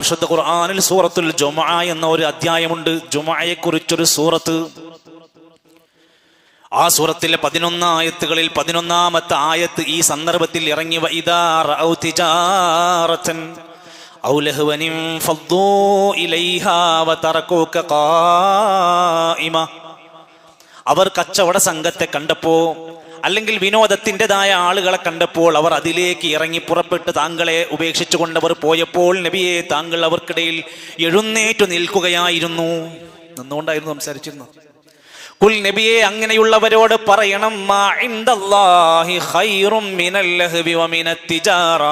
വിശുദ്ധ ഖുർആനിൽ സൂറത്തുൽ ജുമുഅ എന്ന ഒരു അധ്യായമുണ്ട്. ജുമുഅയെ കുറിച്ചൊരു സൂറത്ത്. ആ സൂറത്തിലെ 11 ആയത്തുകളിൽ 11ാമത്തെ ആയത്ത് ഈ സന്ദർഭത്തിൽ ഇറങ്ങി. വഇദാ റഔ തിജാറതൻ ഔ ലഹ്വൻ ഫദ്ദൂ ഇലൈഹാ വതറകൂക ഖായിമ. അവർ കച്ചവട സംഘത്തെ കണ്ടപ്പോ, അല്ലെങ്കിൽ വിനോദത്തിൻ്റെതായ ആളുകളെ കണ്ടപ്പോൾ അവർ അതിലേക്ക് ഇറങ്ങി പുറപ്പെട്ട് താങ്കളെ ഉപേക്ഷിച്ചുകൊണ്ടവർ പോയപ്പോൾ നബിയെ താങ്കൾ അവർക്കിടയിൽ എഴുന്നേറ്റു നിൽക്കുകയായിരുന്നു. നിന്നുകൊണ്ടായിരുന്നു സംസാരിച്ചിരുന്നത്. കുൽ നബിയെ അങ്ങനെയുള്ളവരോട് പറയണം, മാ ഇൻദല്ലാഹി ഖൈറും മിനൽ ലഹ്വി വമിനത് തിജാറ.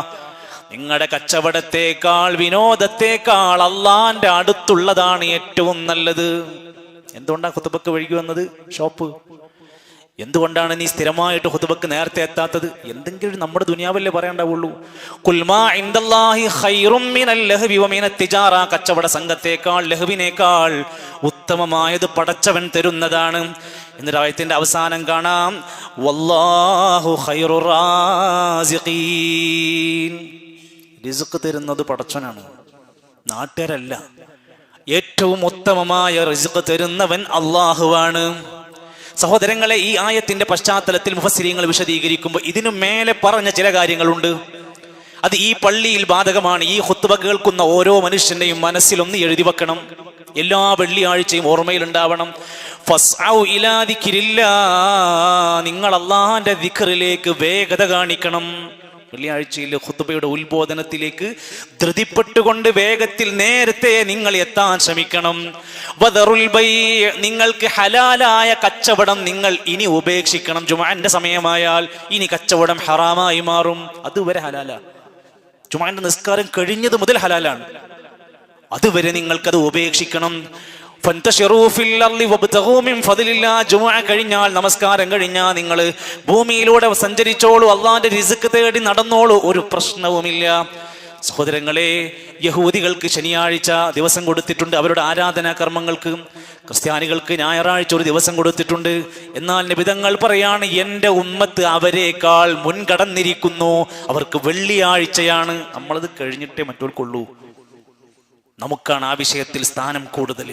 നിങ്ങളുടെ കച്ചവടത്തെക്കാൾ വിനോദത്തെക്കാൾ അള്ളാന്റെ അടുത്തുള്ളതാണ് ഏറ്റവും നല്ലത്. എന്തുകൊണ്ടാണ് ഖുതുബക്ക് വൈകി വന്നത്? ഷോപ്പ്. എന്തുകൊണ്ടാണ് നീ സ്ഥിരമായിട്ട് ഖുതുബക്ക് നേരത്തെ എത്താത്തത്? എന്തെങ്കിലും നമ്മുടെ ദുനിയാവല്ലേ പറയണ്ടാവുള്ളൂ. ഖുൽ മാ ഇൻദല്ലാഹി ഖൈറും മിനൽ ലഹ്വി വമിനത് തിജാറ. കച്ചവട സംഘത്തേക്കാൾ ലഹ്വിനേക്കാൾ ഉത്തമമായത് പടച്ചവൻ തരുന്നതാണ്. എന്നൊരു ആയത്തിന്റെ അവസാനം കാണാം, വല്ലാഹു ഖൈറുർ റാസിഖീൻ. റിസ്ക് തരുന്നത് പടച്ചവനാണ്, നാട്ടുകാരല്ല. ഏറ്റവും ഉത്തമമായ റിസ്ക് തരുന്നവൻ അല്ലാഹുവാണ്. സഹോദരങ്ങളെ, ഈ ആയത്തിന്റെ പശ്ചാത്തലത്തിൽ മുഫസ്സിരീങ്ങൾ വിശദീകരിക്കുമ്പോൾ ഇതിനു മേലെ പറഞ്ഞ ചില കാര്യങ്ങളുണ്ട്. അത് ഈ പള്ളിയിൽ ബാധകമാണ്. ഈ ഖുത്ബ കേൾക്കുന്ന ഓരോ മനുഷ്യന്റെയും മനസ്സിലൊന്ന് എഴുതി വെക്കണം. എല്ലാ വെള്ളിയാഴ്ചയും ഓർമ്മയിലുണ്ടാവണം. ഫസ്ഔ ഇലാ ദിക്രില്ലാഹ്. നിങ്ങൾ അല്ലാഹുവിന്റെ ദിക്റിലേക്ക് വേഗത കാണിക്കണം. വെള്ളിയാഴ്ചയിലെ ഖുത്ബയുടെ ഉത്ബോധനത്തിലേക്ക് ധൃതിപ്പെട്ടുകൊണ്ട് വേഗത്തിൽ നേരത്തെ നിങ്ങൾ എത്താൻ ശ്രമിക്കണം. വദറുൽ ബൈ. നിങ്ങൾക്ക് ഹലാലായ കച്ചവടം നിങ്ങൾ ഇനി ഉപേക്ഷിക്കണം. ജുമുഅന്റെ സമയമായാൽ ഇനി കച്ചവടം ഹറാമായി മാറും. അതുവരെ ഹലാല. ജുമുഅന്റെ നിസ്കാരം കഴിഞ്ഞത് മുതൽ ഹലാലാണ്. അതുവരെ നിങ്ങൾക്കത് ഉപേക്ഷിക്കണം. ജുമുഅ കഴിഞ്ഞാൽ, നമസ്കാരം കഴിഞ്ഞാൽ നിങ്ങൾ ഭൂമിയിലൂടെ സഞ്ചരിച്ചോളൂ, അള്ളാന്റെ റിസ്ക് തേടി നടന്നോളൂ, ഒരു പ്രശ്നവുമില്ല. സഹോദരങ്ങളെ, യഹൂദികൾക്ക് ശനിയാഴ്ച ദിവസം കൊടുത്തിട്ടുണ്ട് അവരുടെ ആരാധനാ കർമ്മങ്ങൾക്ക്. ക്രിസ്ത്യാനികൾക്ക് ഞായറാഴ്ച ഒരു ദിവസം കൊടുത്തിട്ടുണ്ട്. എന്നാൽ നബിതങ്ങൾ പറയാണ്, എൻ്റെ ഉമ്മത്ത് അവരെക്കാൾ മുൻകടന്നിരിക്കുന്നു. അവർക്ക് വെള്ളിയാഴ്ചയാണ്. നമ്മളത് കഴിഞ്ഞിട്ടേ മറ്റോർക്കുള്ളൂ. നമുക്കാണ് ആ വിഷയത്തിൽ സ്ഥാനം കൂടുതൽ.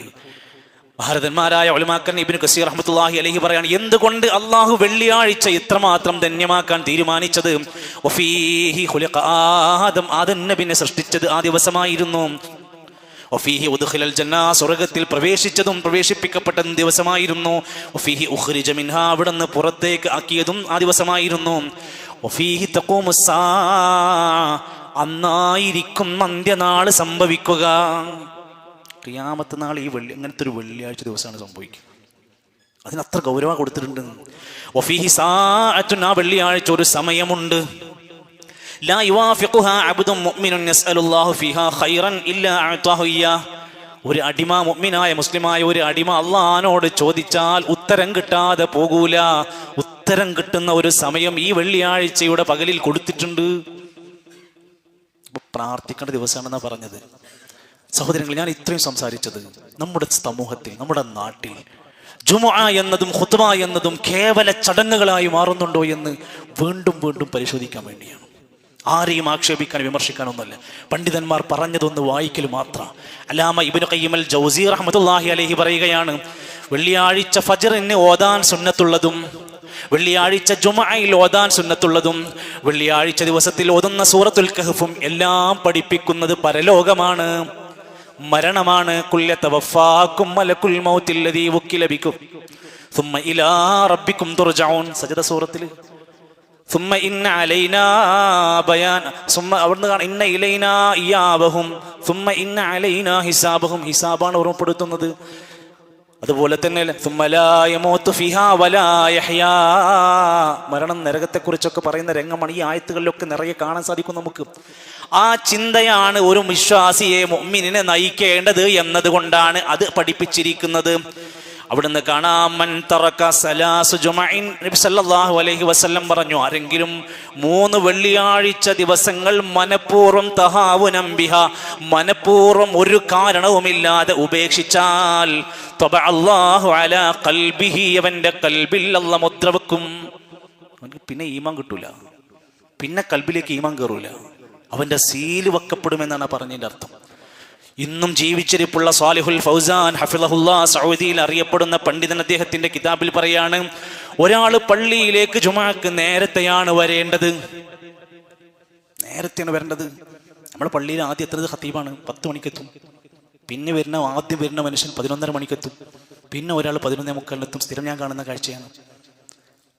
ഭാരതന്മാരായ ഉലമാക്കൻ ഇബ്നു കസീർ റഹ്മത്തുള്ളാഹി അലൈഹി പറയാണ്, എന്തുകൊണ്ട് അള്ളാഹു വെള്ളിയാഴ്ച ഇത്രമാത്രം ധന്യമാക്കാൻ തീരുമാനിച്ചത്? വഫീഹി ഖുലിഖ ആദം. ആദം നബിയെ സൃഷ്ടിച്ചത് ആ ദിവസമായിരുന്നു. വഫീഹി ഉദ്ഖിലൽ ജന്ന. സ്വർഗ്ഗത്തിൽ പ്രവേശിച്ചതും പ്രവേശിപ്പിക്കപ്പെട്ടതും ദിവസമായിരുന്നു. വഫീഹി ഉഖ്രിജ മിൻഹാ. അവിടുന്ന് പുറത്തേക്ക് ആക്കിയതും ആ ദിവസമായിരുന്നു. വഫീഹി തഖൂമുസ്സാ. അന്നായിരിക്കും അന്ത്യനാൾ സംഭവിക്കുക. ഖിയാമത്ത് നാൾ ഈ അങ്ങനത്തെ ഒരു വെള്ളിയാഴ്ച ദിവസമാണ് സംഭവിക്കുക. അതിനത്ര ഗൗരവം കൊടുത്തിട്ടുണ്ട്. വഫീഹി സാഅത്തുൻ. ആ വെള്ളിയാഴ്ച ഒരു സമയമുണ്ട്. ലാ യുവാഫിഖുഹാ അബ്ദുൻ മുഅ്മിനുൻ യസ്അലുല്ലാഹു ഫീഹാ ഖൈറൻ ഇല്ലാ അഅതാഹു ഇയ്യാഹ്. ഒരു അടിമ, മുഅ്മിനായ മുസ്ലിമായ ഒരു അടിമ അള്ളാഹിനോട് ചോദിച്ചാൽ ഉത്തരം കിട്ടാതെ പോകൂല. ഉത്തരം കിട്ടുന്ന ഒരു സമയം ഈ വെള്ളിയാഴ്ചയുടെ പകലിൽ കൊടുത്തിട്ടുണ്ട്. പ്രാർത്ഥിക്കേണ്ട ദിവസമാണെന്നാ പറഞ്ഞത്. സഹോദരങ്ങൾ, ഞാൻ ഇത്രയും സംസാരിച്ചത് നമ്മുടെ സമൂഹത്തിൽ, നമ്മുടെ നാട്ടിൽ ജുമുഅ എന്നതും ഖുത്ബ എന്നതും കേവല ചടങ്ങുകളായി മാറുന്നുണ്ടോ എന്ന് വീണ്ടും വീണ്ടും പരിശോധിക്കാൻ വേണ്ടിയാണ്. ആരെയും ആക്ഷേപിക്കാൻ, വിമർശിക്കാനൊന്നുമല്ല. പണ്ഡിതന്മാർ പറഞ്ഞതൊന്ന് വായിക്കൽ മാത്രം. അല്ലാമ ഇബ്നു ഖയ്യിം അൽ ജൗസി റഹ്മത്തുള്ളാഹി അലൈഹി പറയുകയാണ്, വെള്ളിയാഴ്ച ഫജ്റിന് ഓതാൻ സുന്നത്തുള്ളതും വെള്ളിയാഴ്ച ജുമുഅയിൽ ഓതാൻ സുന്നത്തുള്ളതും വെള്ളിയാഴ്ച ദിവസത്തിൽ ഓതുന്ന സൂറത്തുൽ കഹ്ഫും എല്ലാം പഠിപ്പിക്കുന്നത് പരലോകമാണ്, മരണമാണ്. കുല്ലതവഫാകും മലക്കുൽ മൗത്തിൽ ലദീ വക്കില ബികും സുമ്മ ഇലാ റബ്ബികും തുർജഊൻ. സജദ സൂറത്തിൽ സുമ്മ ഇന്ന അലൈനാ ബയാൻ. സുമ്മ അവിടുന്ന് കാണാം, ഇന്ന ഇലൈനാ ഇയാബഹും സുമ്മ ഇന്ന അലൈനാ ഹിസാബഹും. ഹിസാബാണ് ഓർമ്മപ്പെടുത്തുന്നത്. അതുപോലെ തന്നെ മരണം, നരകത്തെക്കുറിച്ചൊക്കെ പറയുന്ന രംഗമാണ് ഈ ആയത്തുകളിലൊക്കെ നിറയെ കാണാൻ സാധിക്കും നമുക്ക്. ആ ചിന്തയാണ് ഒരു വിശ്വാസിയെ, മുഅ്മിനിനെ നയിക്കേണ്ടത് എന്നതുകൊണ്ടാണ് അത് പഠിപ്പിച്ചിരിക്കുന്നത്. അവിടുന്ന് കാണാം, മൻ തറക സലാസു ജുമഇൻ. നബി സല്ലല്ലാഹു അലൈഹി വസല്ലം പറഞ്ഞു, ആരെങ്കിലും 3 വെള്ളിയാഴ്ച ദിവസങ്ങൾ മനഃപൂർവ്വം തഹാവുനം ബിഹാ, മനഃപൂർവ്വം ഒരു കാരണവുമില്ലാതെ ഉപേക്ഷിച്ചാൽ തബഅ അല്ലാഹു അലാ ഖൽബിഹി. അവന്റെ കൽബിൽ അല്ലാഹു മുദ്ര വെക്കും. പിന്നെ ഈമാൻ കിട്ടൂല, പിന്നെ കൽബിലേക്ക് ഈമാൻ കയറൂല. അവന്റെ സീല് വെക്കപ്പെടുമെന്നാണ് പറഞ്ഞതിന്റെ അർത്ഥം. ഇന്നും ജീവിച്ചിരിപ്പുള്ള സ്വാലിഹുൽ ഫൗസാൻ ഹഫിളഹുല്ലാ സൗദിയിൽ അറിയപ്പെടുന്ന പണ്ഡിതൻ അദ്ദേഹത്തിന്റെ കിതാബിൽ പറയാണ്, ഒരാൾ പള്ളിയിലേക്ക് ജുമാക്ക് നേരത്തെയാണ് വരേണ്ടത്. നേരത്തെയാണ് വരേണ്ടത്. നമ്മുടെ പള്ളിയിൽ ആദ്യം എത്തുന്നത് ഖത്തീബാണ്, 10 മണിക്കെത്തും. പിന്നെ ആദ്യം വരുന്ന മനുഷ്യൻ 11:30 മണിക്കെത്തും. പിന്നെ ഒരാൾ 11:45 സ്ഥിരം ഞാൻ കാണുന്ന കാഴ്ചയാണ്.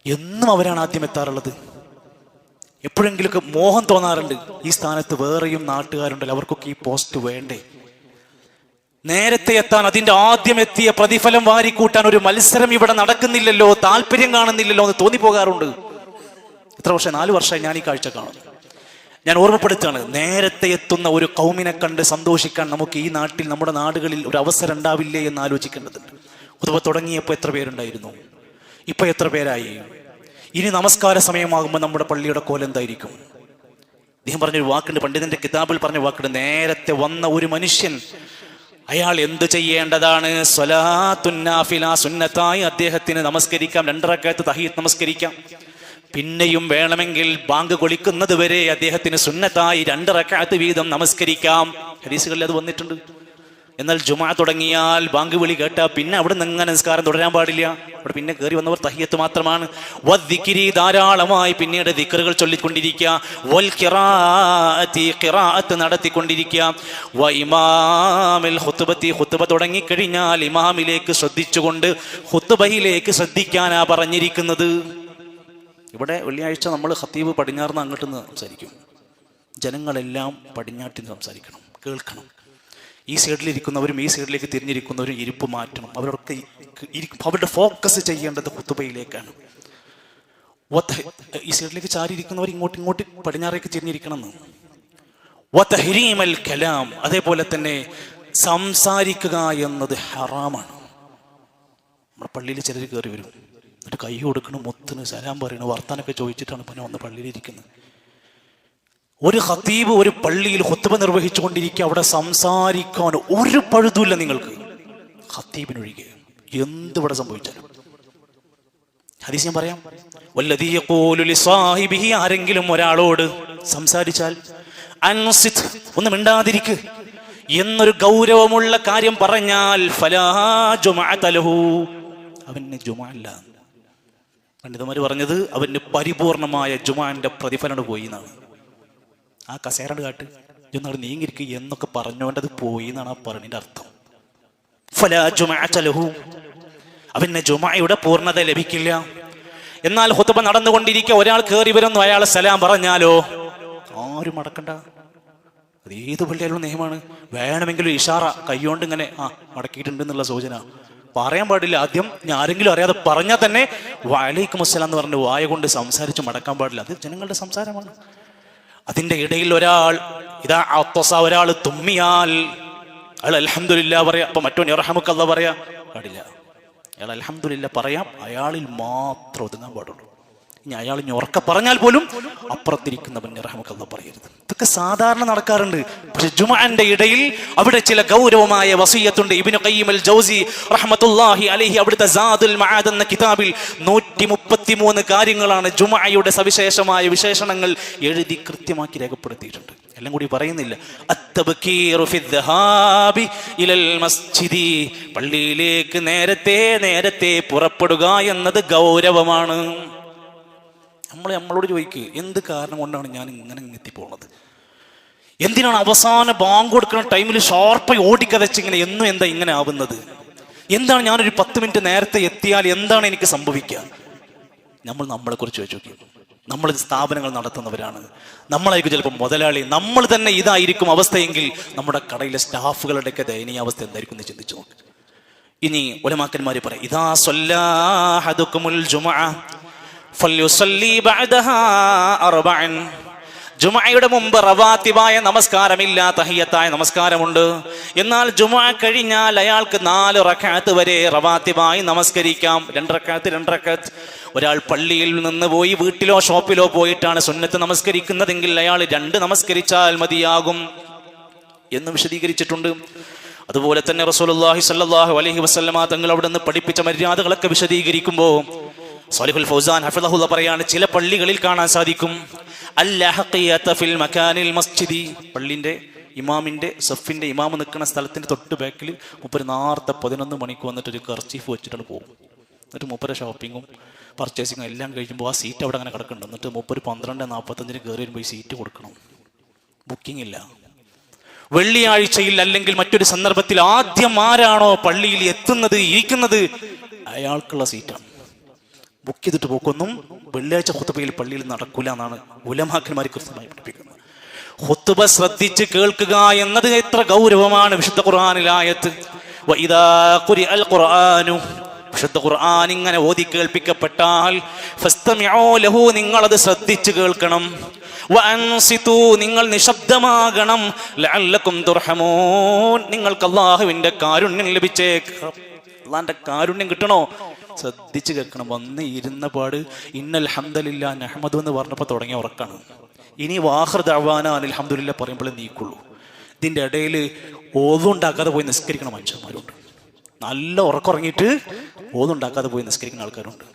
എന്നും അവരാണ് ആദ്യം എത്താറുള്ളത്. എപ്പോഴെങ്കിലൊക്കെ മോഹം തോന്നാറുണ്ട്, ഈ സ്ഥാനത്ത് വേറെയും നാട്ടുകാരുണ്ടല്ലോ, അവർക്കൊക്കെ ഈ പോസ്റ്റ് വേണ്ടേ? നേരത്തെ എത്താൻ, അതിന്റെ ആദ്യം എത്തിയ പ്രതിഫലം വാരിക്കൂട്ടാൻ ഒരു മത്സരം ഇവിടെ നടക്കുന്നില്ലല്ലോ, താല്പര്യം കാണുന്നില്ലല്ലോ എന്ന് തോന്നിപ്പോകാറുണ്ട്. എത്ര വർഷം, 4 വർഷമായി ഞാൻ ഈ കാഴ്ച കാണുന്നു. ഞാൻ ഓർമ്മപ്പെടുത്തുകയാണ്, നേരത്തെ എത്തുന്ന ഒരു കൗമിനെ കണ്ട് സന്തോഷിക്കാൻ നമുക്ക് ഈ നാട്ടിൽ, നമ്മുടെ നാടുകളിൽ ഒരു അവസരം ഉണ്ടാവില്ലേ എന്ന് ആലോചിക്കേണ്ടതുണ്ട്. ഖുതുബ തുടങ്ങിയപ്പോൾ എത്ര പേരുണ്ടായിരുന്നു, ഇപ്പൊ എത്ര പേരായി? ഇനി നമസ്കാര സമയമാകുമ്പോൾ നമ്മുടെ പള്ളിയുടെ കോലെന്തായിരിക്കും? അദ്ദേഹം പറഞ്ഞൊരു വാക്കുണ്ട്, പണ്ഡിതന്റെ കിതാബിൽ പറഞ്ഞ വാക്കുണ്ട്, നേരത്തെ വന്ന ഒരു മനുഷ്യൻ അയാൾ എന്ത് ചെയ്യേണ്ടതാണ്? സ്വലാത്തുൻ നാഫില, സുന്നത്തായി അദ്ദേഹത്തിന് നമസ്കരിക്കാം, 2 റക്അത്ത് തഹിയ്യത്ത് നമസ്കരിക്കാം. പിന്നെയും വേണമെങ്കിൽ ബാങ്ക് കൊളിക്കുന്നത് വരെ അദ്ദേഹത്തിന് സുന്നത്തായി 2 റക്അത്ത് വീതം നമസ്കരിക്കാം. ഹദീസുകളിൽ അത് വന്നിട്ടുണ്ട്. എന്നാൽ ജുമാ തുടങ്ങിയാൽ, ബാങ്ക് വിളി കേട്ടാൽ പിന്നെ അവിടെ നിന്ന് അങ്ങനെ നിസ്കാരം തുടരാൻ പാടില്ല. അവിടെ പിന്നെ കയറി വന്നവർ തഹിയ്യത്ത് മാത്രമാണ്. വദ്ദിക്രി, ധാരാളമായി പിന്നീട് ദിക്റുകൾ ചൊല്ലിക്കൊണ്ടിരിക്കുക. വൽ ഖിറാഅത്തി, ഖിറാഅത്ത് നടത്തിക്കൊണ്ടിരിക്കുക. വ ഇമാമിൽ ഖുത്ബത്തി, ഖുത്ബ തുടങ്ങിക്കഴിഞ്ഞാൽ ഇമാമിലേക്ക് ശ്രദ്ധിച്ചുകൊണ്ട് ഖുത്ബയിലേക്ക് ശ്രദ്ധിക്കാനാ പറഞ്ഞിരിക്കുന്നത്. ഇവിടെ വെള്ളിയാഴ്ച നമ്മൾ ഖത്തീബ് പടിഞ്ഞാറുന്ന് അങ്ങോട്ട് നിന്ന് സംസാരിക്കും. ജനങ്ങളെല്ലാം പടിഞ്ഞാട്ടിൽ നിന്ന് സംസാരിക്കണം, കേൾക്കണം. ഈ സൈഡിലിരിക്കുന്നവരും ഈ സൈഡിലേക്ക് തിരിഞ്ഞിരിക്കുന്നവരും ഇരിപ്പ് മാറ്റണം. അവരുടെ ഫോക്കസ് ചെയ്യേണ്ടത് ഖുതുബയിലേക്കാണ്. ഈ സൈഡിലേക്ക് ചാരിയിരിക്കുന്നവർ ഇങ്ങോട്ട് പടിഞ്ഞാറേക്ക് തിരിഞ്ഞിരിക്കണം എന്ന്. വതഹ്രീമൽ കലാം, അതേപോലെ തന്നെ സംസാരിക്കുക എന്നത് ഹറാമാണ്. നമ്മുടെ പള്ളിയിൽ ചിലർ കയറി വരും, എന്നിട്ട് കൈ കൊടുക്കണം, മുത്തിന് സലാം പറയണം, വർത്താനൊക്കെ ചോദിച്ചിട്ടാണ് പിന്നെ വന്ന് പള്ളിയിലിരിക്കുന്നത്. ഒരു ഖത്തീബ് ഒരു പള്ളിയിൽ ഖുത്ബ നിർവഹിച്ചു കൊണ്ടിരിക്കുക, അവിടെ സംസാരിക്കാൻ ഒരു പഴുതുമില്ല നിങ്ങൾക്ക്, ഖത്തീബിനൊഴികെ. എന്തിവിടെ സംഭവിച്ചാലും ഹദീസ് ഞാൻ പറയാം. വല്ലദീ യഖൂലു ലിസാഹിബിഹി, ആരെങ്കിലും ഒരാളോട് സംസാരിച്ചാൽ അൻസിത്, ഒന്ന് മിണ്ടാതിരിക്ക് എന്നൊരു ഗൗരവമുള്ള കാര്യം പറഞ്ഞാൽ ഫലാ ജുമഅത ലഹു, അവന് ജുമഅ ഇല്ല. പണ്ഡിതന്മാർ പറഞ്ഞത് അവന് പരിപൂർണമായ ജുമഅന്റെ പ്രതിഫലം പോയി എന്നാണ്. ആ കസേരണ്ട് കാട്ട്, എന്നോട് നീങ്ങിരിക്കുക എന്നൊക്കെ പറഞ്ഞോണ്ടത് പോയി എന്നാണ് ആ പറഞ്ഞതിന്റെ അർത്ഥം. ഫലാ ജുമഅത ലഹു, അവന് ജുമഅയുടെ പൂർണ്ണത ലഭിക്കില്ല. എന്നാൽ ഖുത്ബ നടന്നുകൊണ്ടിരിക്കുക, ഒരാൾ കയറി വരുന്നു, അയാൾ സലാം പറഞ്ഞാലോ ആരും മടക്കണ്ട. അത് ഏത് പള്ളിയാലുള്ള നിയമമാണ്. വേണമെങ്കിലും ഇഷാറ കൈകൊണ്ട് ഇങ്ങനെ മടക്കിയിട്ടുണ്ട് എന്നുള്ള സൂചന പറയാൻ പാടില്ല. ആദ്യം ആരെങ്കിലും അറിയാതെ പറഞ്ഞാൽ തന്നെ വഅലൈക്കും അസ്സലാം എന്ന് പറഞ്ഞ് വായ കൊണ്ട് സംസാരിച്ച് മടക്കാൻ പാടില്ല. അത് ജനങ്ങളുടെ സംസാരമാണ്. അതിന്റെ ഇടയിൽ ഒരാൾ തുമ്മിയാൽ അയാൾ അൽഹംദുലില്ലാ പറയാം, അപ്പൊ മറ്റോ യർഹമുക്കല്ലാഹ് പറയാ പാടില്ല. അയാൾ അൽഹംദുലില്ലാ പറയാം, അയാളിൽ മാത്രം ഒതുങ്ങാൻ പാടുള്ളൂ. ഇനി അയാൾ ഇനി ഉറക്കെ പറഞ്ഞാൽ പോലും അപ്പുറത്തിരിക്കുന്നവൻ യർഹമുക്കല്ലാഹ് പറയരുത്. ഇതൊക്കെ സാധാരണ നടക്കാറുണ്ട്. പക്ഷെ ജുമഅന്റെ ഇടയിൽ അവിടെ ചില ഗൗരവമായ വസിയ്യത്തുണ്ട്. ഇബ്നു ഖയ്യിം അൽ ജൗസി റഹ്മത്തുള്ളാഹി അലൈഹി അവിടുത്തെ സാദുൽ മആദ് എന്ന കിതാബിൽ 133 കാര്യങ്ങളാണ് ജുമഅയുടെ സവിശേഷമായ വിശേഷണങ്ങൾ എഴുതി കൃത്യമാക്കി രേഖപ്പെടുത്തിയിട്ടുണ്ട്. എല്ലാം കൂടി പറയുന്നില്ല. അത്തബ്കീറു ഫി ദഹാബി ഇലൽ മസ്ജിദി, പള്ളിയിലേക്ക് നേരത്തെ പുറപ്പെടുക എന്നത് ഗൗരവമാണ്. നമ്മളോട് ചോദിക്കുക, എന്ത് കാരണം കൊണ്ടാണ് ഞാൻ ഇങ്ങനെ എത്തിപ്പോണത്? എന്തിനാണ് അവസാന ബാങ്ക് കൊടുക്കുന്ന ടൈമിൽ ഷാർപ്പായി ഓടിക്കതച്ചിങ്ങനെ എന്താ ഇങ്ങനെ ആവുന്നത്? എന്താണ് ഞാനൊരു 10 മിനിറ്റ് നേരത്തെ എത്തിയാൽ എന്താണ് എനിക്ക് സംഭവിക്കുക? നമ്മളെ കുറിച്ച് ചോദിച്ചു നോക്കി. നമ്മൾ സ്ഥാപനങ്ങൾ നടത്തുന്നവരാണ്, നമ്മളായിരിക്കും ചിലപ്പോൾ മുതലാളി, നമ്മൾ തന്നെ ഇതായിരിക്കും അവസ്ഥയെങ്കിൽ നമ്മുടെ കടയിലെ സ്റ്റാഫുകളുടെയൊക്കെ ദയനീയാവസ്ഥ എന്തായിരിക്കും എന്ന് ചിന്തിച്ചു നോക്ക്. ഇനി ഉലമാക്കന്മാര് പറയും, ഇദാ സ്വല്ലാ അഹദുകുമുൽ ജുമുഅ ഫല്യുസല്ലി ബഅദഹാ അർബഅൻ, ജുമുഅയുടെ മുമ്പ് റവാത്തിബായ നമസ്കാരമില്ല, തഹിയ്യത്തായ നമസ്കാരമുണ്ട്. എന്നാൽ ജുമുഅ കഴിഞ്ഞാൽ അയാൾക്ക് 4 റക്അത്ത് വരെ റവാത്തിബായി നമസ്കരിക്കാം. 2 റക്അത്ത്. ഒരാൾ പള്ളിയിൽ നിന്ന് പോയി വീട്ടിലോ ഷോപ്പിലോ പോയിട്ടാണ് സുന്നത്ത് നമസ്കരിക്കുന്നതെങ്കിൽ അയാൾ 2 നമസ്കരിച്ചാൽ മതിയാകും എന്ന് വിശദീകരിച്ചിട്ടുണ്ട്. അതുപോലെ തന്നെ റസൂലുള്ളാഹി സ്വല്ലല്ലാഹു അലൈഹി വസല്ലമ തങ്ങൾ അവിടെ നിന്ന് പഠിപ്പിച്ച മര്യാദകളൊക്കെ വിശദീകരിക്കുമ്പോൾ സ്വാലിഹുൽ ഫൗസാൻ ഹഫിളഹുല്ലാഹ് പറയാണ്, ചില പള്ളികളിൽ കാണാൻ സാധിക്കും അൽ-ലഹഖിയത ഫിൽ മകാനിൽ മസ്ജിദി, പള്ളിന്റെ ഇമാമിൻ്റെ സഫിൻ്റെ ഇമാമ് നിൽക്കുന്ന സ്ഥലത്തിൻ്റെ തൊട്ട് ബാക്കിൽ മൂപ്പര് നേരത്തെ 11 മണിക്ക് വന്നിട്ട് ഒരു കർച്ചീഫ് വെച്ചിട്ടാണ് പോകും. എന്നിട്ട് മൂപ്പര് ഷോപ്പിങ്ങും പർച്ചേസിങ്ങും എല്ലാം കഴിയുമ്പോൾ ആ സീറ്റ് അവിടെ അങ്ങനെ കിടക്കുന്നുണ്ട്. എന്നിട്ട് മൂപ്പര് 12:45 കയറി വരുമ്പോൾ ഈ സീറ്റ് കൊടുക്കണം. ബുക്കിംഗ് ഇല്ല. വെള്ളിയാഴ്ചയിൽ അല്ലെങ്കിൽ മറ്റൊരു സന്ദർഭത്തിൽ ആദ്യം ആരാണോ പള്ളിയിൽ എത്തുന്നത് ഇരിക്കുന്നത് അയാൾക്കുള്ള സീറ്റാണ്. ബുക്ക് ചെയ്തിട്ട് പോക്കൊന്നും വെള്ളിയാഴ്ച ഖുത്ബയിൽ പള്ളിയിൽ നടക്കൂല എന്നാണ് ഉലമാക്കന്മാർ കൃത്യമായി പഠിപ്പിക്കുന്നത്. ഖുത്ബ ശ്രദ്ധിച്ച് കേൾക്കുക എന്നത് എത്ര ഗൗരവമാണ്. വിശുദ്ധ ഖുർആനിലായത്ത് വഇദാ ഖുരിഅൽ ഖുർആനു, വിശുദ്ധ ഖുർആൻ ഇങ്ങനെ ഓതി കേൾപ്പിക്കപ്പെട്ടാൽ ഫസ്തമിഉ ലഹു, നിങ്ങളത് ശ്രദ്ധിച്ച് കേൾക്കണം. വഅൻസിതു, നിങ്ങൾ നിശബ്ദമാകണം. ലഅല്ലകും തുർഹമൂൻ, നിങ്ങൾക്ക് അല്ലാഹുവിന്റെ കാരുണ്യം ലഭിച്ചേക്കാം. അല്ലാഹുവിന്റെ കാരുണ്യം കിട്ടണോ? ശ്രദ്ധിച്ച് കേൾക്കണം. വന്ന് ഇരുന്ന പാട് ഇന്നൽ ഹംദലില്ലാ നഹ്മദു എന്ന് പറഞ്ഞപ്പോൾ തുടങ്ങിയ ഉറക്കാണ്. ഇനി വാഖിർ ദഅവാന അനിൽ ഹംദുലില്ലാ പറയുമ്പോഴേ നീക്കുള്ളൂ. ഇതിൻ്റെ ഇടയിൽ ഓതുണ്ടാക്കാതെ പോയി നിസ്കരിക്കണ മനുഷ്യന്മാരുണ്ട്. നല്ല ഉറക്കുറങ്ങിയിട്ട് ഓതുണ്ടാക്കാതെ പോയി നിസ്കരിക്കുന്ന ആൾക്കാരുണ്ട്.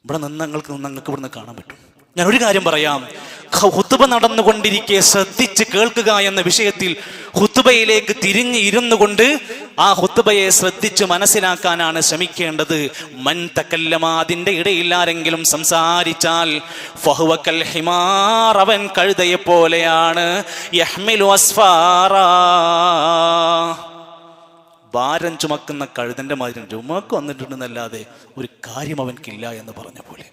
ഇവിടെ നിങ്ങൾക്ക് ഇവിടുന്ന് കാണാൻ പറ്റും. ഞാൻ ഒരു കാര്യം പറയാം. ഖുത്ബ നടന്നുകൊണ്ടിരിക്കെ ശ്രദ്ധിച്ച് കേൾക്കുക എന്ന വിഷയത്തിൽ ഖുത്ബയിലേക്ക് തിരിഞ്ഞ് ഇരുന്നു കൊണ്ട് ആ ഖുത്ബയെ ശ്രദ്ധിച്ച് മനസ്സിലാക്കാനാണ് ശ്രമിക്കേണ്ടത്. മൻ തകല്ലമ, അതിൻ്റെ ഇടയിൽ ആരെങ്കിലും സംസാരിച്ചാൽ ഫഹുവ കൽ ഹിമാർ, അവൻ കഴുതയെ പോലെയാണ്. യഹ്മിലു അസ്ഫാറ, ഭാരം ചുമക്കുന്ന കഴുതന്റെ മാതിരി ചുമക്ക് വന്നിട്ടുണ്ടെന്നല്ലാതെ ഒരു കാര്യം അവൻക്കില്ല എന്ന് പറഞ്ഞ പോലെ.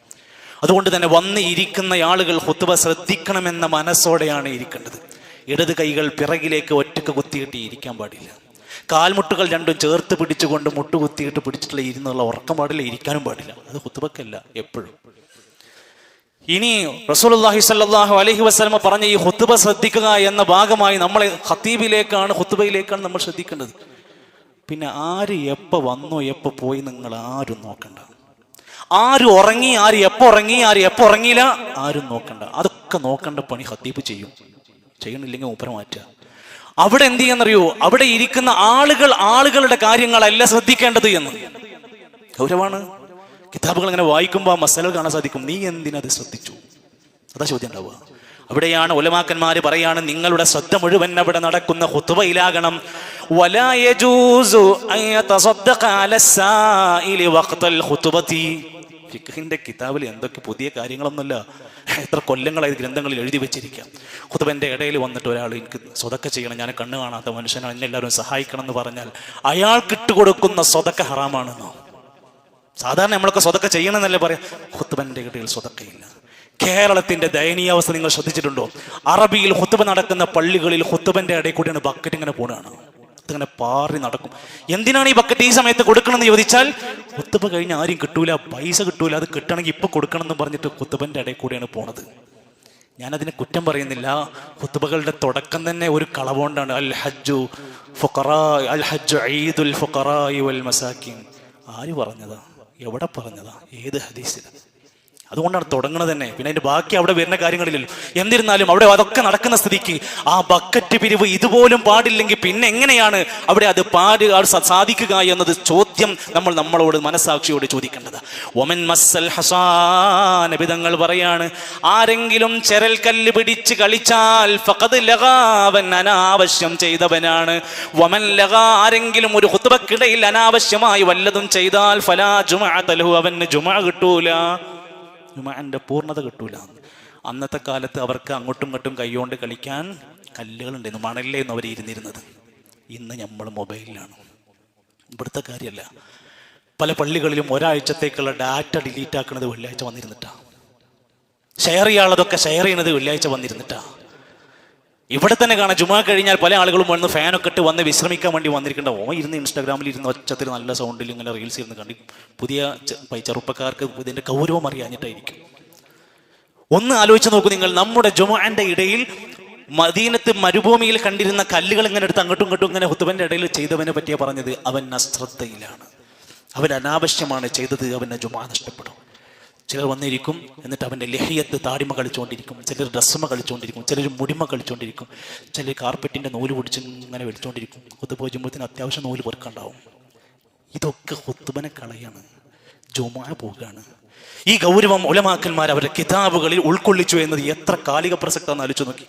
അതുകൊണ്ട് തന്നെ വന്ന് ഇരിക്കുന്ന ആളുകൾ ഖുത്ബ ശ്രദ്ധിക്കണമെന്ന മനസ്സോടെയാണ് ഇരിക്കേണ്ടത്. ഇടത് കൈകൾ പിറകിലേക്ക് ഒറ്റക്ക് കുത്തിയിട്ട് ഇരിക്കാൻ പാടില്ല. കാൽമുട്ടുകൾ രണ്ടും ചേർത്ത് പിടിച്ചുകൊണ്ട് മുട്ടുകുത്തിയിട്ട് പിടിച്ചിട്ടുള്ള ഇരുന്നുള്ള ഉറക്കം പാടില്ല, ഇരിക്കാനും പാടില്ല. അത് ഖുത്ബക്കല്ല, എപ്പോഴും. ഇനി റസൂലുള്ളാഹി സ്വല്ലല്ലാഹു അലൈഹി വസല്ലം പറഞ്ഞ ഈ ഖുത്ബ ശ്രദ്ധിക്കുക എന്ന ഭാഗമായി നമ്മളെ ഖതീബിലേക്കാണ്, ഖുത്ബയിലേക്കാണ് നമ്മൾ ശ്രദ്ധിക്കേണ്ടത്. പിന്നെ ആര് എപ്പോൾ വന്നോ എപ്പോൾ പോയി നിങ്ങൾ ആരും നോക്കണ്ട. ആര് ഉറങ്ങി, ആര് എപ്പോൾ ഉറങ്ങി, ആര് എപ്പോൾ ഉറങ്ങിയില്ല, ആരും നോക്കണ്ട. അതൊക്കെ നോക്കേണ്ട പണി ഖതീബ് ചെയ്യണില്ലെങ്കിൽ മൂപ്പരെ മാറ്റുക. അവിടെ എന്ത് ചെയ്യാന്നറിയോ? അവിടെ ഇരിക്കുന്ന ആളുകളുടെ കാര്യങ്ങളല്ല ശ്രദ്ധിക്കേണ്ടത് എന്ന്. ഗൗരവമാണ്. കിതാബുകൾ ഇങ്ങനെ വായിക്കുമ്പോൾ ആ മസലകൾ കാണാൻ സാധിക്കും. നീ എന്തിനത് ശ്രദ്ധിച്ചു? അതാ ചോദ്യം ഉണ്ടാവുക. അവിടെയാണ് ഉലമാക്കന്മാര് പറയാണ്, നിങ്ങളുടെ ശ്രദ്ധ മുഴുവൻ അവിടെ നടക്കുന്ന ഖുത്ബയിലാകണം. വലാ യജൂസു അൻ യതസദ്ദഖ അലസ്സാഇലി വഖ്തൽ ഖുത്ബതി. ഫിഖ്ഹിന്റെ കിതാബിൽ എന്തൊക്കെ പുതിയ കാര്യങ്ങളൊന്നുമല്ല, എത്ര കൊല്ലങ്ങളായി ഗ്രന്ഥങ്ങളിൽ എഴുതി വെച്ചിരിക്കാം. ഖുത്ബന്റെ ഇടയിൽ വന്നിട്ട് ഒരാൾ എനിക്ക് സ്വതക്ക ചെയ്യണം, ഞാൻ കണ്ണ് കാണാത്ത മനുഷ്യനാണ്, എന്നെ എല്ലാവരും സഹായിക്കണം എന്ന് പറഞ്ഞാൽ അയാൾക്ക് ഇട്ടുകൊടുക്കുന്ന സ്വതക്ക ഹറാമാണെന്നോ? സാധാരണ നമ്മളൊക്കെ സ്വതക്ക ചെയ്യണമെന്നല്ലേ പറയാം. ഖുത്ബന്റെ ഇടയിൽ സ്വതക്കയില്ല. കേരളത്തിന്റെ ദയനീയാവസ്ഥ നിങ്ങൾ ശ്രദ്ധിച്ചിട്ടുണ്ടോ? അറബിയിൽ ഖുത്ബ നടക്കുന്ന പള്ളികളിൽ ഖുത്ബന്റെ ഇടയിൽ കൂടിയാണ് ബക്കറ്റ് ഇങ്ങനെ പോണാണ്. അതിങ്ങനെ പാറി നടക്കും. എന്തിനാണ് ഈ ബക്കറ്റ് ഈ സമയത്ത് കൊടുക്കണമെന്ന് ചോദിച്ചാൽ, ഖുത്ബ കഴിഞ്ഞ് ആരും കിട്ടൂല, പൈസ കിട്ടൂല, അത് കിട്ടണമെങ്കിൽ ഇപ്പൊ കൊടുക്കണം എന്ന് പറഞ്ഞിട്ട് ഖുത്ബന്റെ ഇടയിൽ കൂടിയാണ് പോണത്. ഞാനതിനെ കുറ്റം പറയുന്നില്ല. ഖുത്ബകളുടെ തുടക്കം തന്നെ ഒരു കളവുകൊണ്ടാണ്. അൽ ഹജ്ജു ഫുഖറാ, അൽ ഹജ്ജു ഈദുൽ ഫുഖറാഇ വൽ മസാകിൻ. ആര് പറഞ്ഞതാ? എവിടെ പറഞ്ഞതാ? ഏത് ഹദീസിൽ? അതുകൊണ്ടാണ് തുടങ്ങുന്നത് തന്നെ. പിന്നെ അതിന്റെ ബാക്കി അവിടെ വരുന്ന കാര്യങ്ങളില്ലല്ലോ. എന്നിരുന്നാലും അവിടെ അതൊക്കെ നടക്കുന്ന സ്ഥിതിക്ക് ആ ബക്കറ്റ് പിരിവ് ഇതുപോലും പാടില്ലെങ്കിൽ പിന്നെ എങ്ങനെയാണ് അവിടെ അത് സാധിക്കുക എന്നത് ചോദ്യം നമ്മളോട് മനസാക്ഷിയോട് ചോദിക്കേണ്ടത്. ഒമൻ മസ്സൽ ഹസാൻ, നബിതങ്ങൾ പറയാണ്, ആരെങ്കിലും ചെരൽ കല്ല് പിടിച്ച് കളിച്ചാൽ ഫഖദ് ലഗാ, അവൻ അനാവശ്യം ചെയ്തവനാണ്. വമൻ ലഗാ, ആരെങ്കിലും ഒരു ഖുത്ബക്കിടയിൽ അനാവശ്യമായി വല്ലതും ചെയ്താൽ ഫലാ ജുമഅത ലഹു, അവന് ജുമഅ കിട്ടൂല, ജുമഅന്റെ പൂർണ്ണത കിട്ടൂല. അന്നത്തെ കാലത്ത് അവർക്ക് അങ്ങോട്ടും ഇങ്ങോട്ടും കൈകൊണ്ട് കളിക്കാൻ കല്ലുകളുണ്ടായിരുന്നു, മണലിലായിരുന്നു അവർ ഇരുന്നിരുന്നത്. ഇന്ന് നമ്മൾ മൊബൈലിലാണ്. ഇവിടുത്തെ കാര്യമല്ല. പല പള്ളികളിലും ഒരാഴ്ചത്തേക്കുള്ള ഡാറ്റ ഡിലീറ്റ് ആക്കുന്നത് വെള്ളിയാഴ്ച വന്നിരുന്നിട്ടാ. ഷെയർ ചെയ്യാനുള്ളതൊക്കെ ഷെയർ ചെയ്യുന്നത് വെള്ളിയാഴ്ച വന്നിരുന്നിട്ടാ. ഇവിടെ തന്നെ കാണാം, ജുമാ കഴിഞ്ഞാൽ പല ആളുകളും വന്ന് ഫാനൊക്കെ ഇട്ട് വന്ന് വിശ്രമിക്കാൻ വേണ്ടി വന്നിരിക്കേണ്ട. ഇരുന്ന് ഇൻസ്റ്റാഗ്രാമിൽ ഇരുന്ന് ഒച്ചത്തിൽ നല്ല സൗണ്ടിൽ ഇങ്ങനെ റീൽസ് ഇരുന്ന് കണ്ടി. പുതിയ ചെറുപ്പക്കാർക്ക് ഇതിന്റെ ഗൗരവം അറിയാഞ്ഞിട്ടായിരിക്കും. ഒന്ന് ആലോചിച്ച് നോക്കൂ നിങ്ങൾ. നമ്മുടെ ജുമുഅന്റെ ഇടയിൽ മദീനത്ത് മരുഭൂമിയിൽ കണ്ടിരുന്ന കല്ലുകൾ ഇങ്ങനെ എടുത്ത് അങ്ങോട്ടും ഇങ്ങോട്ടും ഇങ്ങനെ ഖുത്ബന്റെ ഇടയിൽ ചെയ്തവനെ പറ്റിയാ പറഞ്ഞത്. അവൻ അശ്രദ്ധയിലാണ്, അവൻ അനാവശ്യമാണ് ചെയ്തത്, അവൻ്റെ ജുമാ നഷ്ടപ്പെടും. ചിലർ വന്നിരിക്കും, എന്നിട്ട് അവൻ്റെ ലഹിയത്ത് താടിമ കളിച്ചുകൊണ്ടിരിക്കും, ചിലർ ഡ്രസ്സുമ കളിച്ചുകൊണ്ടിരിക്കും, ചിലർ മുടിമ കളിച്ചുകൊണ്ടിരിക്കും, ചിലർ കാർപ്പറ്റിൻ്റെ നൂല് പിടിച്ച് ഇങ്ങനെ വലിച്ചുകൊണ്ടിരിക്കും. ഖുത്ബ ചെയ്യുമ്പോഴത്തേന് അത്യാവശ്യം നൂല് പൊറുക്കുണ്ടാവും. ഇതൊക്കെ ഖുത്ബനെ കളയാണ്. ജുമുഅ പോവുകയാണ്. ഈ ഗൗരവം ഉലമാക്കന്മാർ അവരുടെ കിതാബുകളിൽ ഉൾക്കൊള്ളിച്ചു എന്നത് എത്ര കാലിക പ്രസക്താന്ന് ആലോചിച്ചു നോക്കി.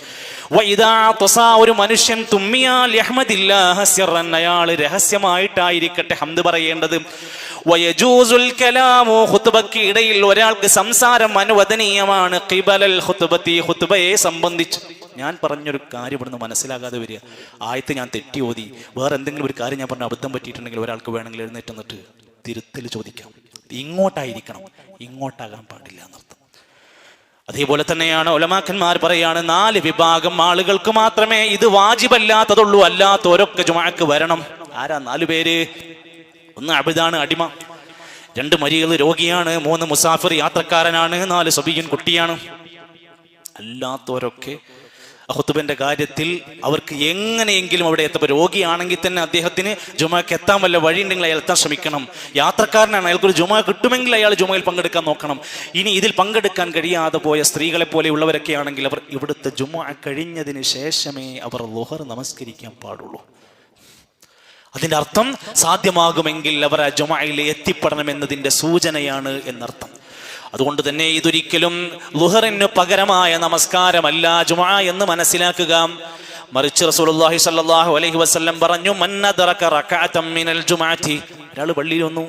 ഒരു മനുഷ്യൻ തുമ്മിയാൽ യഹ്മദില്ലാഹ സിർറൻ, അയാൾ രഹസ്യമായിട്ടായിരിക്കട്ടെ ഹംദ് പറയേണ്ടത്. വയജൂസുൽ കലാമു, ഖുത്ബയ്ക്ക് ഇടയിൽ ഒരാൾക്ക് സംസാരം അനുവദനീയമാണ്. ഖിബലൽ ഖുത്ബത്തി, ഖുത്ബയെ സംബന്ധിച്ച്. ഞാൻ പറഞ്ഞൊരു കാര്യം ഇവിടുന്ന് മനസ്സിലാകാതെ വരിക, ആയത്ത് ഞാൻ തെറ്റി ഓതി, വേറെ എന്തെങ്കിലും ഒരു കാര്യം ഞാൻ പറഞ്ഞ അബദ്ധം പറ്റിയിട്ടുണ്ടെങ്കിൽ ഒരാൾക്ക് വേണമെങ്കിൽ എഴുന്നേറ്റ് എന്നിട്ട് തിരുത്തൽ ചോദിക്കാം. ഇങ്ങോട്ടായിരിക്കണം, ഇങ്ങോട്ടാകാൻ പാടില്ല എന്നർത്ഥം. അതേപോലെ തന്നെയാണ് ഉലമാക്കന്മാർ പറയാണ് 4 വിഭാഗം ആളുകൾക്ക് മാത്രമേ ഇത് വാജിബല്ലാത്തതുള്ളൂ, അല്ലാത്തവരൊക്കെ ജുമുഅക്ക് വരണം. ആരാ 4 പേര്? 1 അബ്ദാണ്, അടിമ. 2 മരീദ്, രോഗിയാണ്. 3 മുസാഫിർ, യാത്രക്കാരനാണ്. 4 സബിയൻ, കുട്ടിയാണ്. അല്ലാത്തവരൊക്കെ ഖുത്ബന്റെ കാര്യത്തിൽ അവർക്ക് എങ്ങനെയെങ്കിലും അവിടെ എത്തപ്പോൾ, രോഗിയാണെങ്കിൽ തന്നെ അദ്ദേഹത്തിന് ജുമുഅക്ക് എത്താൻ വല്ല വഴി ഉണ്ടെങ്കിൽ അയാൾ എത്താൻ ശ്രമിക്കണം. യാത്രക്കാരനാണ്, അയാൾക്കൊരു ജുമുഅ കിട്ടുമെങ്കിൽ അയാൾ ജുമുഅയിൽ പങ്കെടുക്കാൻ നോക്കണം. ഇനി ഇതിൽ പങ്കെടുക്കാൻ കഴിയാതെ പോയ സ്ത്രീകളെ പോലെയുള്ളവരൊക്കെ ആണെങ്കിൽ അവർ ഇവിടുത്തെ ജുമുഅ കഴിഞ്ഞതിന് ശേഷമേ അവർ ളുഹർ നമസ്കരിക്കാൻ പാടുള്ളൂ. അതിന്റെ അർത്ഥം സാധ്യമാകുമെങ്കിൽ അവർ ആ ജുമുഅയിൽ എത്തിപ്പെടണമെന്നതിന്റെ സൂചനയാണ് എന്നർത്ഥം. അതുകൊണ്ട് തന്നെ ഇതൊരിക്കലും ളുഹറിന് പകരമായ നമസ്കാരമല്ല ജുമുഅ എന്ന് മനസ്സിലാക്കുക. മറിച്ച് റസൂലുള്ളാഹി സ്വല്ലല്ലാഹു അലൈഹി വസല്ലം പറഞ്ഞു, മൻ അദ്റക റകഅതൻ മിനൽ ജുമുഅത്തി, ഒരാൾ പള്ളിയിൽ വന്നു,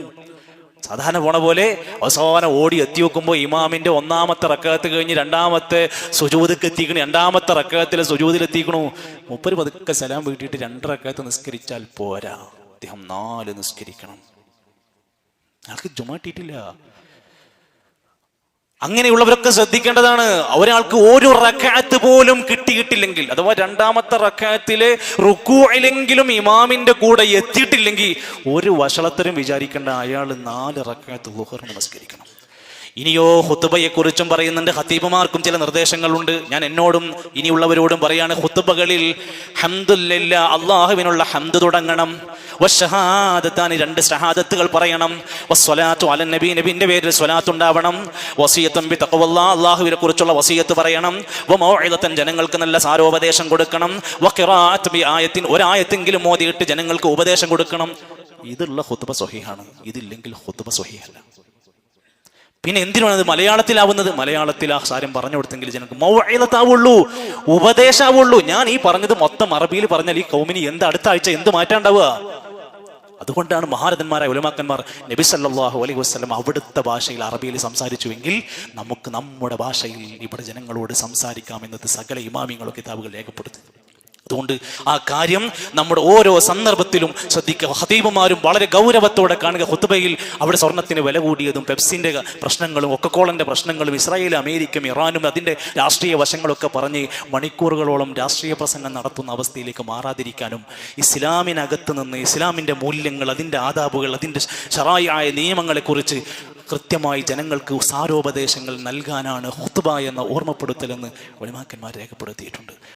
സാധാരണ പോണ പോലെ അവസാനം ഓടി എത്തി നോക്കുമ്പോൾ ഇമാമിന്റെ 1-ാമത്തെ റക്അത്ത് കഴിഞ്ഞ് 2-ാമത്തെ സുജൂദിക്ക് എത്തിക്കണു, 2-ാമത്തെ റക്അത്തിലെ സുജൂദിൽ എത്തിക്കണു. മൂപ്പര് പതുക്കെ സലാം വീട്ടിയിട്ട് 2 റക്അത്ത് നിസ്കരിച്ചാൽ പോരാ, അദ്ദേഹം 4 നിസ്കരിക്കണം. അയാൾക്ക് ജുമുഅ കിട്ടിയിട്ടില്ല. അങ്ങനെയുള്ളവരൊക്കെ ശ്രദ്ധിക്കേണ്ടതാണ്. ഒരാൾക്ക് ഒരു റക്അത്ത് പോലും കിട്ടിയിട്ടില്ലെങ്കിൽ, അഥവാ 2-ാമത്തെ റക്അത്തിലെ റുകൂഇലെങ്കിലും ഇമാമിന്റെ കൂടെ എത്തിയിട്ടില്ലെങ്കിൽ ഒരു വഷളത്തരും വിചാരിക്കേണ്ട, അയാൾ 4 റക്അത്ത് ളുഹർ നമസ്കരിക്കണം. ഇനിയോ ഖുത്ബയെ കുറിച്ചും പറയുന്നുണ്ട്. ഖതീബുമാർക്കും ചില നിർദ്ദേശങ്ങളുണ്ട്. ഞാൻ എന്നോടും ഇനിയുള്ളവരോടും പറയാണ്, ഖുത്ബകളിൽ ഹംദുലില്ലാ, അല്ലാഹുവിനുള്ള ഹംദ് തുടങ്ങണം. വശഹാദത്താനി, 2 ഷഹാദത്തുകൾ പറയണം. വസ്സലാത്തു അലൻ നബി, നബിന്റെ പേരിൽ സ്വലാത്ത് ഉണ്ടാവണം. വസിയത്തുൻ ബി തഖ്വല്ലാഹ്, അല്ലാഹുവിനെ കുറിച്ചുള്ള വസിയത്ത് പറയണം. വമൗഇദത്തൻ, ജനങ്ങൾക്ക് നല്ല സാരോപദേശം കൊടുക്കണം. വഖിറാഅത്ത് ബി ആയത്തിൻ, ഒരായത്തെങ്കിലും ഓതിയിട്ട് ജനങ്ങൾക്ക് ഉപദേശം കൊടുക്കണം. ഇതുള്ള ഖുത്ബ സ്വഹീഹാണ്. ഇതില്ലെങ്കിൽ ഖുത്ബ സ്വഹീഹല്ല. പിന്നെ എന്തിനാണ് അത് മലയാളത്തിലാവുന്നത്? മലയാളത്തിൽ ആ സാരം പറഞ്ഞു കൊടുത്തെങ്കിൽ ജനങ്ങൾക്ക് മൗഇദത്താവുള്ളൂ, ഉപദേശാവുള്ളൂ. ഞാൻ ഈ പറഞ്ഞത് മൊത്തം അറബിയിൽ പറഞ്ഞാൽ ഈ കൗമിന് എന്ത് അടുത്ത ആഴ്ച എന്ത് മാറ്റാണ്ടാവുക? അതുകൊണ്ടാണ് മഹാരഥന്മാരായ ഉലമാക്കന്മാർ നബി സല്ലല്ലാഹു അലൈഹി വസല്ലം അവിടുത്തെ ഭാഷയിൽ അറബിയിൽ സംസാരിച്ചുവെങ്കിൽ നമുക്ക് നമ്മുടെ ഭാഷയിൽ ഇവിടെ ജനങ്ങളോട് സംസാരിക്കാമെന്നത് സകല ഇമാമിങ്ങളും കിതാബുകൾ രേഖപ്പെടുത്തി. അതുകൊണ്ട് ആ കാര്യം നമ്മുടെ ഓരോ സന്ദർഭത്തിലും ശ്രദ്ധിക്കുക. ഖതീബുമാരും വളരെ ഗൗരവത്തോടെ കാണുക. ഖുത്ബയിൽ അവിടെ സ്വർണത്തിന് വില കൂടിയതും പെപ്സിന്റെ പ്രശ്നങ്ങളും കൊക്കക്കോളന്റെ പ്രശ്നങ്ങളും ഇസ്രായേൽ, അമേരിക്കയും ഇറാനും അതിന്റെ രാഷ്ട്രീയ വശങ്ങളൊക്കെ പറഞ്ഞ് മണിക്കൂറുകളോളം രാഷ്ട്രീയ പ്രസംഗം നടത്തുന്ന അവസ്ഥയിലേക്ക് മാറാതിരിക്കാനും ഇസ്ലാമിനകത്ത് നിന്ന് ഇസ്ലാമിന്റെ മൂല്യങ്ങൾ, അതിന്റെ ആദാബുകൾ, അതിന്റെ ശറായിയായ നിയമങ്ങളെക്കുറിച്ച് കൃത്യമായി ജനങ്ങൾക്ക് സാരോപദേശങ്ങൾ നൽകാനാണ് ഖുത്ബ എന്ന ഓർമ്മപ്പെടുത്തലെന്ന് ഉലമാക്കന്മാർ രേഖപ്പെടുത്തിയിട്ടുണ്ട്.